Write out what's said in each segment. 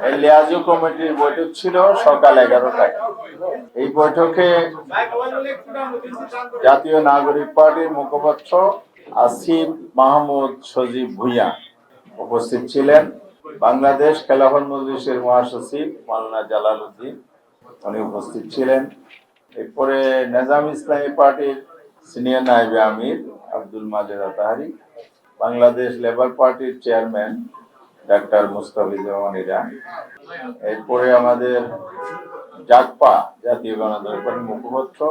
এই লিয়াজু কমিটির বৈঠক ছিল সকাল 11টায়। এই বৈঠকে জাতীয় নাগরিক পার্টির মুখপাত্র আসিফ মাহমুদ সজীব ভুঁইয়া উপস্থিত ছিলেন। বাংলাদেশ খেলাফত মজলিসের মহাসচিব মাওলানা জালাল উদ্দিন উনি উপস্থিত ছিলেন। এরপরে নিজাম ইসলামী পার্টির সিনিয়র নায়েবে আমির আব্দুল মাজেদ আতাহারি, বাংলাদেশ লেবার পার্টির চেয়ারম্যান ডাক্তার মুস্তাফিজুর ইরান, এরপরে আমাদের জাগপা জাতীয় গণতান্ত্রিক পার্টির মুখপাত্র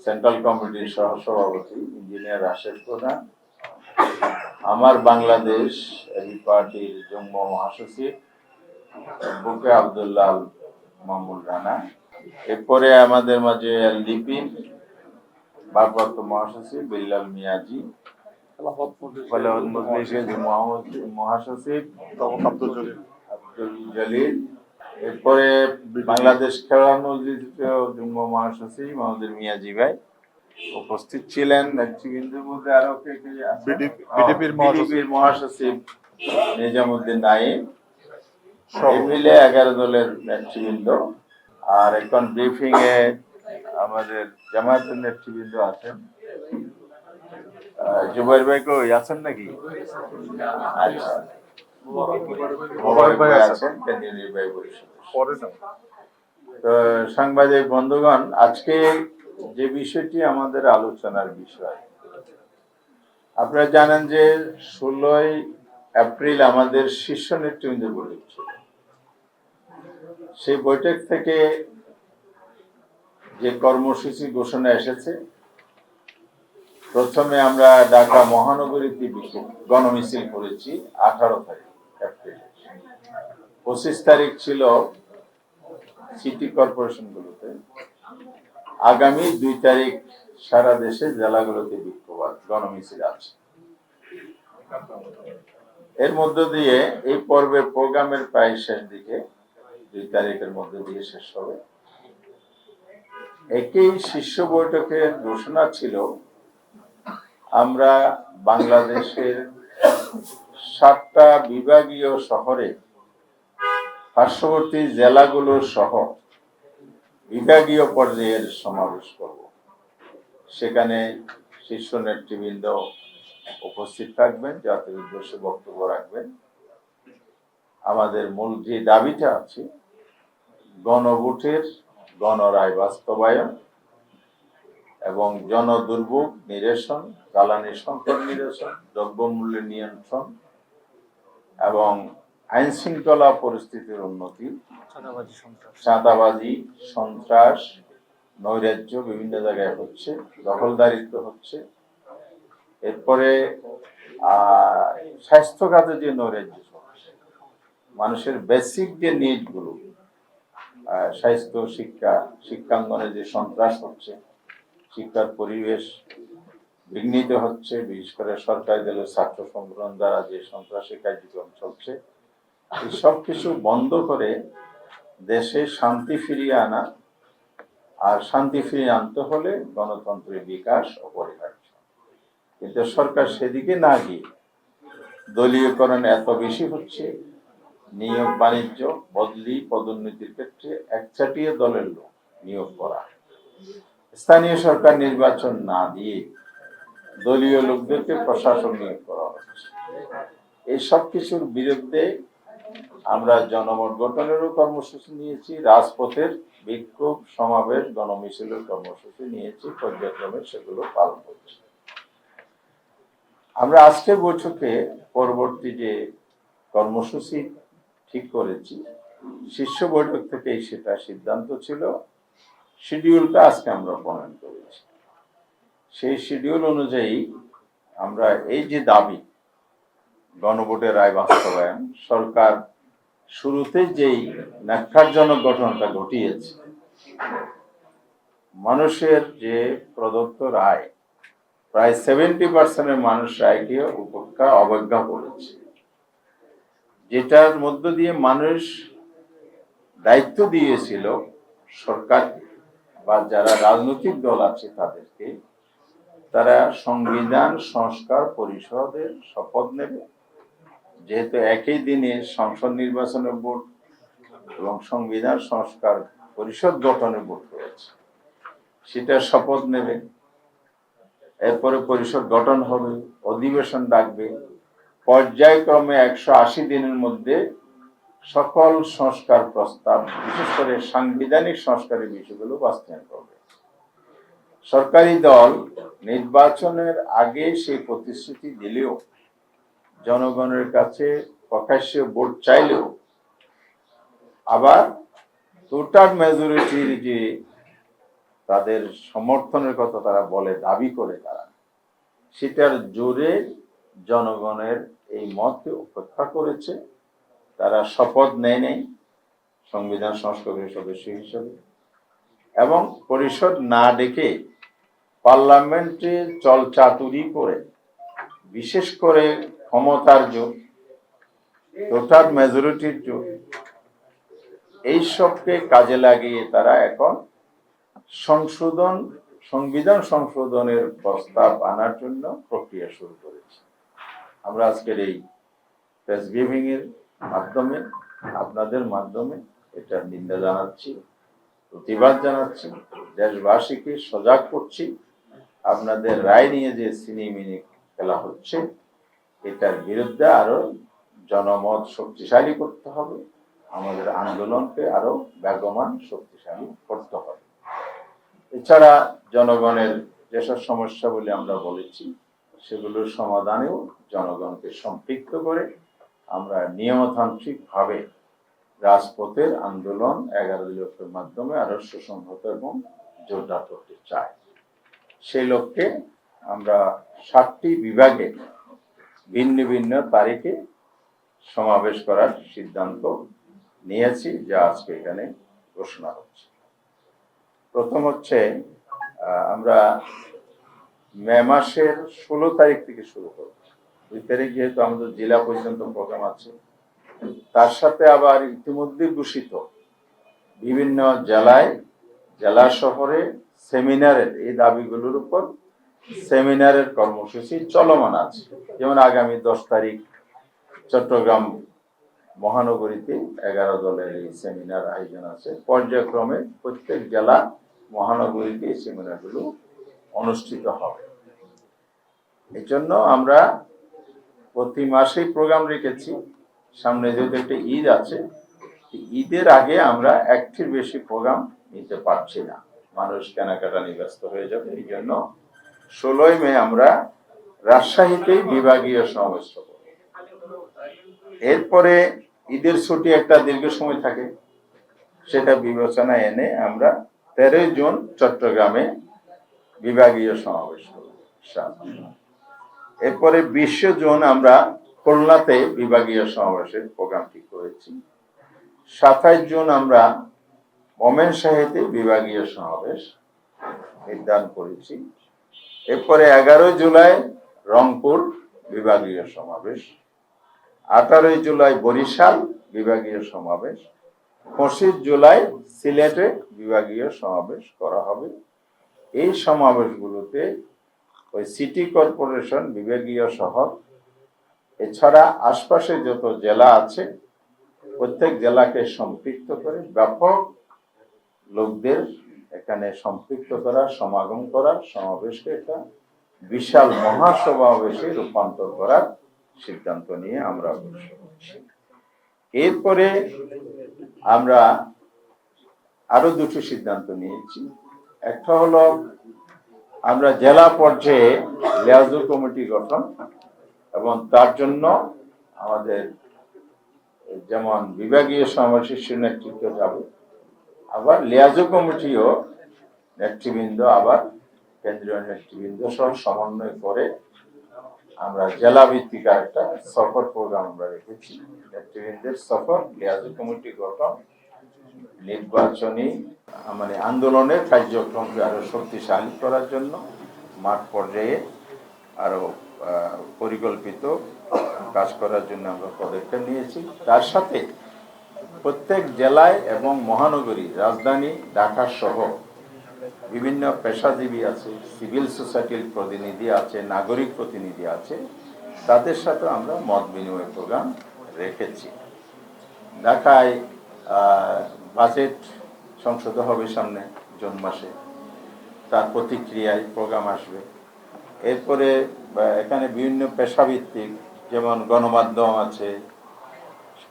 সেন্ট্রাল কমিটির সহসভাপতি ইঞ্জিনিয়ার রাশেদ প্রধান, আমার বাংলাদেশ এই পার্টির যুগ্ম মহাসচিব বুকে আব্দুল্লাহ মামুন রানা, এরপরে আমাদের মাঝে লিপিন ভারপ্রাপ্ত মহাসচিব বিল্লাল মিয়াজি, মহাসচিব আব্দুল জলিল, এরপরে বাংলাদেশ খেলা মজলিসের যুগ্ম মহাসচিব মোহাম্মদ মিয়াজি ভাই উপস্থিত ছিলেন। নেতৃবৃন্দের মধ্যে আরো বিডিপির মহাসচিব নিজামুদ্দিন নাইম, মিলে 11 দলের নেতৃবৃন্দ। আর এখন ব্রিফিং এ আমাদের জামায়াতের নেতৃবৃন্দ আছেন। জুবাইর ভাই কই আছেন নাকি? আচ্ছা, ভাই আছেন, কেন্দ্রীয় নির্বাহী পরিষদ। তো সাংবাদিক বন্ধুগণ, আজকে যে বিষয়টি আমাদের আলোচনার বিষয়, আপনারা জানেন যে 16 এপ্রিল আমাদের শীর্ষ নেতৃবৃন্দের বৈঠক ছিল। সেই বৈঠক থেকে যে কর্মসূচি ঘোষণা এসেছে, প্রথমে আমরা ঢাকা মহানগরীতে গণমিছিল করেছি 18 তারিখ এপ্রিল। 25 তারিখ ছিল সিটি কর্পোরেশন গুলোতে। আগামী 2 তারিখ সারা দেশে জেলাগুলোতে বিক্ষোভ গণমিছিল আছে। এর মধ্য দিয়ে এই পর্বের প্রোগ্রামের প্রায় শেষ দিকে, 2 তারিখের মধ্যে দিয়ে শেষ হবে। একই শীর্ষ বৈঠকের ঘোষণা ছিল আমরা বাংলাদেশের 7টা বিভাগীয় শহরে পার্শ্ববর্তী জেলাগুলো সহ বিভাগীয় পর্যায়ের সমাবেশ করব। সেখানে শীর্ষ নেতৃবৃন্দ উপস্থিত থাকবেন, জাতির উদ্দেশ্যে বক্তব্য রাখবেন। আমাদের মূল যে দাবিটা আছে, গণভোটের গণরায় বাস্তবায়ন এবং জনদুর্ভোগ নিরসন, জ্বালানি সংকট নিরসন, দ্রব্যমূল্য নিয়ন্ত্রণ এবং আইন শৃঙ্খলা পরিস্থিতির উন্নতি, চাঁদাবাজি, সন্ত্রাস, নৈরাজ্য বিভিন্ন জায়গায় হচ্ছে, দখলদারিত্ব হচ্ছে। এরপরে স্বাস্থ্য খাতে যে নৈরাজ্য, মানুষের বেসিক যে নিড গুলো, স্বাস্থ্য, শিক্ষা, শিক্ষাঙ্গনে যে সন্ত্রাস হচ্ছে, শিক্ষার পরিবেশ বিঘ্নিত হচ্ছে, বিশেষ করে সরকারি দলের ছাত্র সংগঠন দ্বারা যে সন্ত্রাসী কার্যক্রম চলছে, এই সব কিছু বন্ধ করে দেশে শান্তি ফিরিয়ে আনা। আর শান্তি ফিরিয়ে আনতে হলে গণতন্ত্রের বিকাশ অপরিহার্য। কিন্তু সরকার সেদিকে না গিয়ে দলীয়করণ এত বেশি হচ্ছে, নিয়োগ বাণিজ্য, বদলি, পদোন্নতির ক্ষেত্রে একচাটিয়া দলের লোক নিয়োগ করা, স্থানীয় সরকার নির্বাচন না দিয়ে দলীয় লোকদেরকে প্রশাসন নিয়োগ করা হচ্ছে। এই সব কিছুর বিরুদ্ধে আমরা জনমত গঠনেরও কর্মসূচি নিয়েছি, রাজপথের বিক্ষোভ, সমাবেশ, গণমিছিলের কর্মসূচি নিয়েছি, পর্যায়ক্রমে সেগুলো পালন করছি। আমরা আজকের বৈঠকে পরবর্তী যে কর্মসূচি ঠিক করেছি, শীর্ষ বৈঠক থেকে সেটা সিদ্ধান্ত ছিল, শিডিউলটা আজকে আমরা প্রণয়ন করেছি। সেই শিডিউল অনুযায়ী আমরা এই যে দাবি, গণভোটের রায় বাস্তবায়ন, সরকার শুরুতে যেই ন্যাক্কারজনক ঘটনাটা ঘটিয়েছে, মানুষের যে প্রদত্ত রায়, প্রায় 70% মানুষ রায়কে উপেক্ষা অবজ্ঞা করেছে, যেটার মধ্য দিয়ে মানুষ দায়িত্ব দিয়েছিল সরকার বা যারা রাজনৈতিক দল আছে তাদেরকে, তারা সংবিধান সংস্কার পরিষদের শপথ নেবে। যেহেতু একই দিনে সংসদ নির্বাচনের ভোট এবং সংবিধান সংস্কার পরিষদ গঠনের ভোট হয়েছে, সেটা শপথ নেবে। এরপরে পরিষদ গঠন হবে, অধিবেশন ডাকবে, পর্যায়ক্রমে 180 দিনের মধ্যে সকল সংস্কার প্রস্তাব, বিশেষ করে সাংবিধানিক সংস্কারের বিষয়গুলো বাস্তবায়ন করবে। সরকারি দল নির্বাচনের আগে সেই প্রতিশ্রুতি দিলেও, জনগণের কাছে প্রকাশ্যে ভোট চাইলেও, আবার টোটাল মেজরিটির যে তাদের সমর্থনের কথা তারা বলে, দাবি করে তারা, সেটার জোরে জনগণের এই মতকে উপেক্ষা করেছে। তারা শপথ নেয় নেই সংবিধান সংস্কারের সদস্য হিসেবে, এবং পরিষদ না ডেকে পার্লামেন্টে চলচাতুরি করে, বিশেষ করে ক্ষমতার জোর, টোটাল মেজরিটির জোর, এইসবকে কাজে লাগিয়ে তারা এখন সংবিধান সংশোধনের প্রস্তাব আনার জন্য প্রক্রিয়া শুরু করেছে। আমরা আজকের এই প্রেস ব্রিফিং এর মাধ্যমে, আপনাদের মাধ্যমে এটা নিন্দা জানাচ্ছি, প্রতিবাদ জানাচ্ছি, দেশবাসীকে সজাগ করছি। আপনাদের রায় নিয়ে যে সিনেমিনি খেলা হচ্ছে, এটার বিরুদ্ধে আরো জনমত শক্তিশালী করতে হবে, আমাদের আন্দোলনকে আরো বেগবান শক্তিশালী করতে হবে। এছাড়া জনগণের যেসব সমস্যা বলে আমরা বলেছি, সেগুলোর সমাধানেও জনগণকে সম্পৃক্ত করে আমরা নিয়মতান্ত্রিকভাবে রাজপথের আন্দোলন 11 দলীয় মাধ্যমে আরো সুসংহত এবং জোরদার করতে চাই। সেই লক্ষ্যে আমরা 7টি বিভাগে ভিন্ন ভিন্ন তারিখে সমাবেশ করার সিদ্ধান্ত নিয়েছি, যা আজকে এখানে ঘোষণা হচ্ছে। প্রথম হচ্ছে, আমরা মে মাসের 16 তারিখ থেকে শুরু করব। 2 তারিখ যেহেতু আমাদের জেলা পর্যন্ত প্রোগ্রাম আছে, তার সাথে আবার ইতিমধ্যে ঘোষিত বিভিন্ন জেলায়, জেলা শহরে সেমিনারের এই দাবিগুলোর উপর সেমিনারের কর্মসূচি চলমান আছে। যেমন আগামী 10 তারিখ চট্টগ্রাম মহানগরীতে 11 দলের এই সেমিনার আয়োজন আছে। পর্যায়ক্রমে প্রত্যেক জেলা মহানগরীতে এই সেমিনারগুলো অনুষ্ঠিত হবে। এই জন্য আমরা প্রতি মাসেই প্রোগ্রাম রেখেছি। সামনে যেহেতু একটা ঈদ আছে, ঈদের আগে আমরা একটির বেশি প্রোগ্রাম নিতে পারছি না, মানুষ কেনাকাটা নিয়ে ব্যস্ত হয়ে যাবে। এই জন্য 16 মে আমরা রাজশাহীতেই বিভাগীয় সমাবেশ করব। এরপরে ঈদের ছুটি একটা দীর্ঘ সময় থাকে, সেটা বিবেচনায় এনে আমরা 13 জুন চট্টগ্রামে বিভাগীয় সমাবেশ করব। এরপরে 20 জুন আমরা খুলনাতে বিভাগীয় সমাবেশের প্রোগ্রাম ঠিক করেছি। 27 জুন আমরা ময়মনসিংহে বিভাগীয় সমাবেশ নির্ধারণ করেছি। এরপরে 11 জুলাই রংপুর বিভাগীয় সমাবেশ, 18 জুলাই বরিশাল বিভাগীয় সমাবেশ, 25 জুলাই সিলেটে বিভাগীয় সমাবেশ করা হবে। এই সমাবেশগুলোতে ওই সিটি কর্পোরেশন, বিভাগীয় শহর, এছাড়া আশপাশে যত জেলা আছে, প্রত্যেক জেলাকে সম্পৃক্ত করে ব্যাপক লোকদের এখানে সম্পৃক্ত করা, সমাগম করা, সমাবেশকে একটা বিশাল মহাসমাবেশে রূপান্তর করার সিদ্ধান্ত নিয়ে আমরা অগ্রসর হচ্ছি। এরপরে আমরা আরো 2টি সিদ্ধান্ত নিয়েছি। একটা হলো, আমরা জেলা পর্যায়ে লিয়াজু কমিটি গঠন, এবং তার জন্য আমাদের যেমন বিভাগীয় সমাবেশের নেতৃত্ব যাবে, আবার লিয়াজু কমিটিও নেতৃবৃন্দ, আবার কেন্দ্রীয় নেতৃবৃন্দ সহ সমন্বয় করে আমরা জেলা ভিত্তিক একটা সফর প্রোগ্রাম আমরা রেখেছি। নেতৃবৃন্দের সফর, লিয়াজু কমিটি গঠন, নির্বাচনী আন্দোলনের কার্যক্রমকে আরো শক্তিশালী করার জন্য মাঠ পর্যায়ে আরো পরিকল্পিত কাজ করার জন্য আমরা পদক্ষেপ নিয়েছি। তার সাথে প্রত্যেক জেলায় এবং মহানগরী, রাজধানী ঢাকা সহ বিভিন্ন পেশাজীবী আছে, সিভিল সোসাইটির প্রতিনিধি আছে, নাগরিক প্রতিনিধি আছে, তাদের সাথে আমরা মত বিনিময় প্রোগ্রাম রেখেছি। ঢাকায় বাজেট সংসদে হবে সামনে জুন মাসে, তার প্রতিক্রিয়ায় প্রোগ্রাম আসবে। এরপরে এখানে বিভিন্ন পেশাভিত্তিক, যেমন গণমাধ্যম আছে,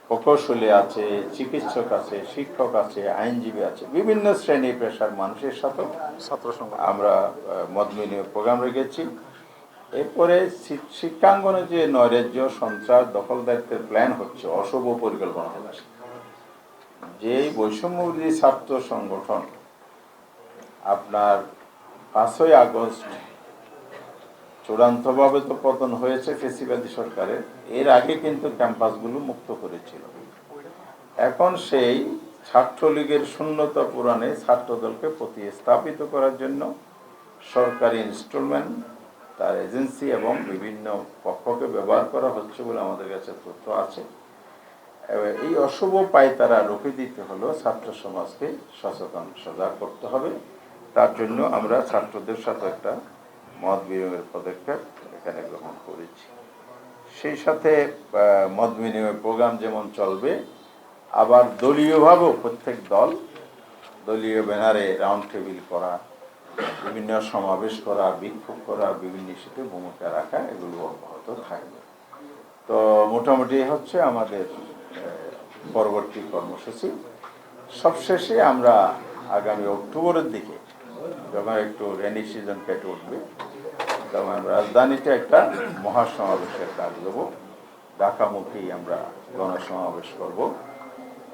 প্রকৌশলী আছে, চিকিৎসক আছে, শিক্ষক আছে, আইনজীবী আছে, বিভিন্ন শ্রেণী পেশার মানুষের সাথে আমরা মত বিনিময় প্রোগ্রাম রেখেছি। এরপরে শিক্ষাঙ্গনে যে নৈরাজ্য, সন্ত্রাস, দখলদারিত্বের প্ল্যান হচ্ছে, অশুভ পরিকল্পনা হচ্ছে, যে বৈষম্যবিরোধী ছাত্র সংগঠন আপনার 5ই আগস্ট চূড়ান্তভাবে তো পতন হয়েছে ফ্যাসিবাদী সরকারের, এর আগে কিন্তু ক্যাম্পাসগুলো মুক্ত করেছিল। এখন সেই ছাত্রলীগের শূন্যতা পূরণে ছাত্রদলকে প্রতিস্থাপিত করার জন্য সরকারি ইনস্টলমেন্ট, তার এজেন্সি এবং বিভিন্ন পক্ষকে ব্যবহার করা হচ্ছে বলে আমাদের কাছে তথ্য আছে। এই অশুভ পায়তারা রুখে দিতে হলো ছাত্র সমাজকে সচেতন, সজাগ করতে হবে। তার জন্য আমরা ছাত্রদের সাথে একটা মত বিনিময়ের পদক্ষেপ এখানে গ্রহণ করেছি। সেই সাথে মত বিনিময় প্রোগ্রাম যেমন চলবে, আবার দলীয়ভাবেও প্রত্যেক দল দলীয় ব্যানারে রাউন্ড টেবিল করা, বিভিন্ন সমাবেশ করা, বিক্ষোভ করা, বিভিন্ন ইস্যুতে ভূমিকা রাখা, এগুলো অব্যাহত থাকবে। তো মোটামুটি হচ্ছে আমাদের পরবর্তী কর্মসূচি। সবশেষে আমরা আগামী অক্টোবরের দিকে, যখন একটু রেনি সিজন কেটে উঠবে, তখন আমরা রাজধানীতে একটা মহাসমাবেশের কাজ দেবো। ঢাকামুখী আমরা গণসমাবেশ করব।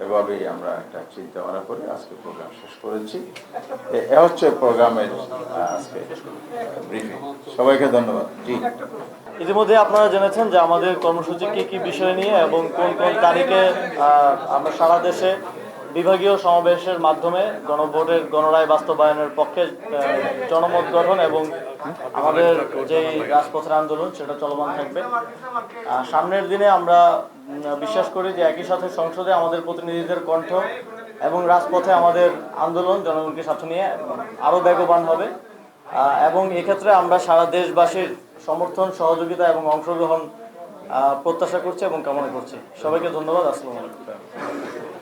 এভাবেই আমরা একটা চিন্তা ভাবনা করে আজকে প্রোগ্রাম শেষ করেছি। এ হচ্ছে প্রোগ্রামের আজকে ব্রিফিং। সবাইকে ধন্যবাদ। জি, ইতিমধ্যে আপনারা জেনেছেন যে আমাদের কর্মসূচি কি কি বিষয় নিয়ে এবং কোন কোন তারিখে আমরা সারা দেশে বিভাগীয় সমাবেশের মাধ্যমে গণভোটের গণরায় বাস্তবায়নের পক্ষে জনমত গঠন এবং আমাদের যে রাজপথের আন্দোলন সেটা চলমান থাকবে। সামনের দিনে আমরা বিশ্বাস করি যে একই সাথে সংসদে আমাদের প্রতিনিধিদের কণ্ঠ এবং রাজপথে আমাদের আন্দোলন জনগণকে সাথে নিয়ে আরও বেগবান হবে এবং এক্ষেত্রে আমরা সারা দেশবাসীর সমর্থন, সহযোগিতা এবং অংশগ্রহণ প্রত্যাশা করছি এবং কামনা করছি। সবাইকে ধন্যবাদ। আসসালামু আলাইকুম।